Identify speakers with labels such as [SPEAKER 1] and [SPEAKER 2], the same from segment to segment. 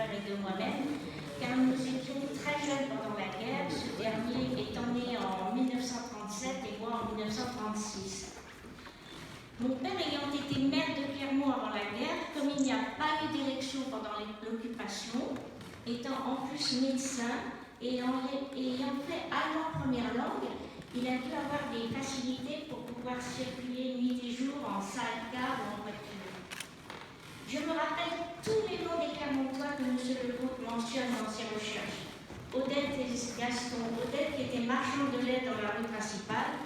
[SPEAKER 1] frère et de moi-même, car nous étions très jeunes pendant la guerre, ce dernier étant né en 1937 et moi en 1936. Mon père ayant été maire de Clermont avant la guerre, comme il n'y a pas eu d'élection pendant l'occupation, étant en plus médecin et ayant fait allemand première langue, il a dû avoir des facilités pour pouvoir circuler nuit et jour en salle car ou en voiture. Je me rappelle tous les noms des Clermontois que M. Legault mentionne dans ses recherches. Odette et Gaston, Odette qui était marchand de lait dans la rue principale.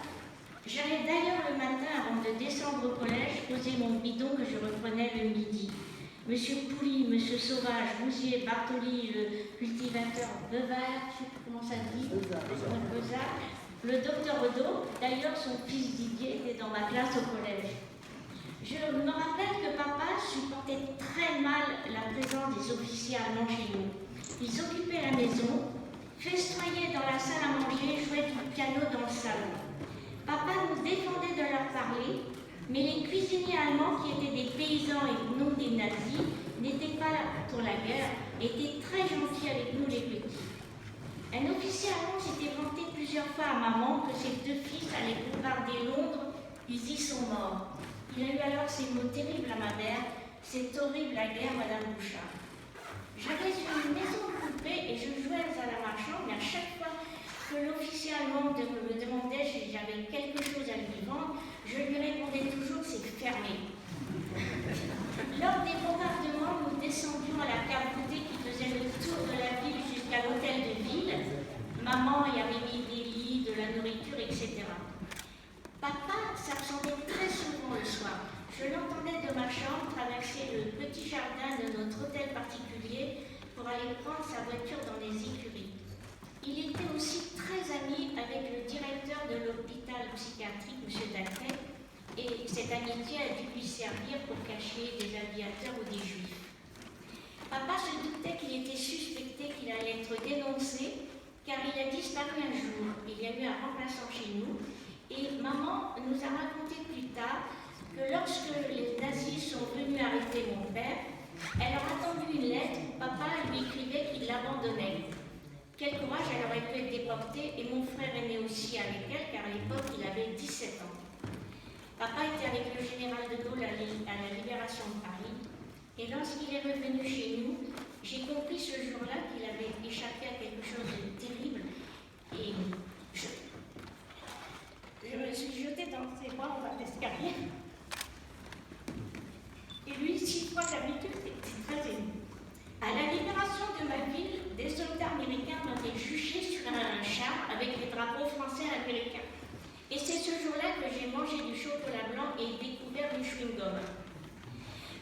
[SPEAKER 1] J'allais d'ailleurs le matin avant de descendre au collège poser mon bidon que je reprenais le midi. Monsieur Pouly, Monsieur Sauvage, Bousier, Bartoli, le cultivateur Bevard, je ne sais plus comment ça dit, Bezard, le docteur Odo, d'ailleurs son fils Didier était dans ma classe au collège. Je me rappelle que papa supportait très mal la présence des officiers allemands chez nous. Ils occupaient la maison, festoyaient dans la salle à manger, jouaient du piano dans le salon. Papa nous défendait de leur parler, mais les cuisiniers allemands, qui étaient des paysans et non des nazis, n'étaient pas là pour la guerre, étaient très gentils avec nous les petits. Un officier allemand s'était vanté plusieurs fois à maman que ses deux fils allaient bombarder Londres, ils y sont morts. Il a eu alors ces mots terribles à ma mère, c'est horrible la guerre, Madame Bouchard. J'avais une maison de poupées et je jouais à la marchande, mais à chaque fois que l'officier allemand me demandait si j'avais quelque chose à lui vendre, je lui répondais toujours que c'est fermé. Lors des bombardements, nous descendions à la carte-boutique qui faisait le tour de la ville jusqu'à l'hôtel de ville. Maman y avait mis des lits, de la nourriture, etc. Papa s'absentait très souvent le soir. Je l'entendais de ma chambre traverser le petit jardin de notre hôtel particulier pour aller prendre sa voiture dans les écuries. Il était aussi très ami avec le directeur de l'hôpital psychiatrique, M. Daquet, et cette amitié a dû lui servir pour cacher des aviateurs ou des juifs. Papa se doutait qu'il était suspecté qu'il allait être dénoncé, car il a disparu un jour. Il y a eu un remplaçant chez nous, et maman nous a raconté plus tard que lorsque les nazis sont venus arrêter mon père, elle a attendu une lettre où papa lui écrivait qu'il l'abandonnait. Quel courage, elle aurait pu être déportée et mon frère est né aussi avec elle car à l'époque il avait 17 ans. Papa était avec le général de Gaulle à la libération de Paris et lorsqu'il est revenu chez nous, j'ai compris ce jour-là qu'il avait échappé à quelque chose de terrible et je me suis jetée dans ses bras en bas de l'escalier. Et lui, 6 fois d'habitude, était très ému. À la libération de ma ville, des soldats américains m'avaient juché sur un char avec les drapeaux français et américains. Et c'est ce jour-là que j'ai mangé du chocolat blanc et découvert du chewing-gum.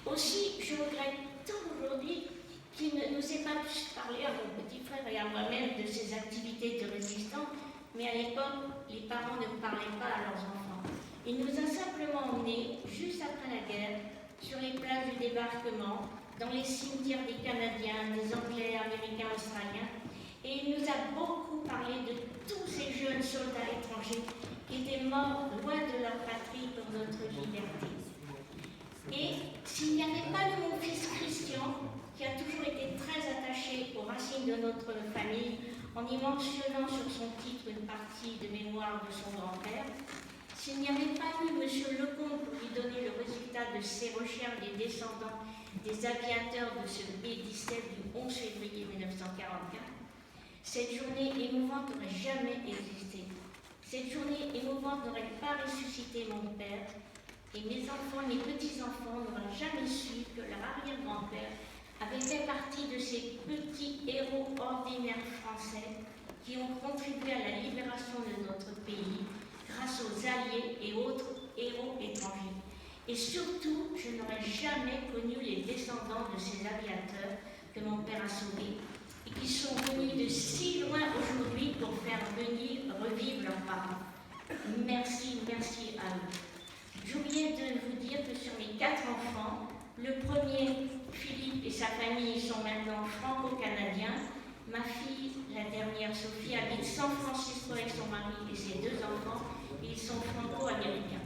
[SPEAKER 1] Aussi, je regrette tant aujourd'hui qu'il ne nous ait pas pu parler à mon petit frère et à moi-même de ses activités de résistants, mais à l'époque, les parents ne parlaient pas à leurs enfants. Il nous a simplement emmenés, juste après la guerre, sur les plages du débarquement, dans les cimetières des Canadiens, des Anglais, Américains, Australiens, et il nous a beaucoup parlé de tous ces jeunes soldats étrangers qui étaient morts loin de leur patrie pour notre liberté. Et s'il n'y avait pas eu mon fils Christian, qui a toujours été très attaché aux racines de notre famille, en y mentionnant sur son titre une partie de mémoire de son grand-père, s'il n'y avait pas eu M. Lecomte pour lui donner le résultat de ses recherches des descendants des aviateurs de ce B-17 du 11 février 1944, cette journée émouvante n'aurait jamais existé. Cette journée émouvante n'aurait pas ressuscité mon père, et mes enfants, mes petits-enfants n'auraient jamais su que leur arrière-grand-père avait fait partie de ces petits héros ordinaires français qui ont contribué à la libération de notre pays grâce aux alliés et autres héros étrangers. Et surtout, je n'aurais jamais connu les descendants de ces aviateurs que mon père a sauvés et qui sont venus de si loin aujourd'hui pour faire revivre leurs parents. Merci, merci à eux. J'oubliais de vous dire que sur mes 4 enfants, le premier, Philippe et sa famille sont maintenant franco-canadiens. Ma fille, la dernière, Sophie, habite San Francisco avec son mari et ses 2 enfants. Ils sont franco-américains.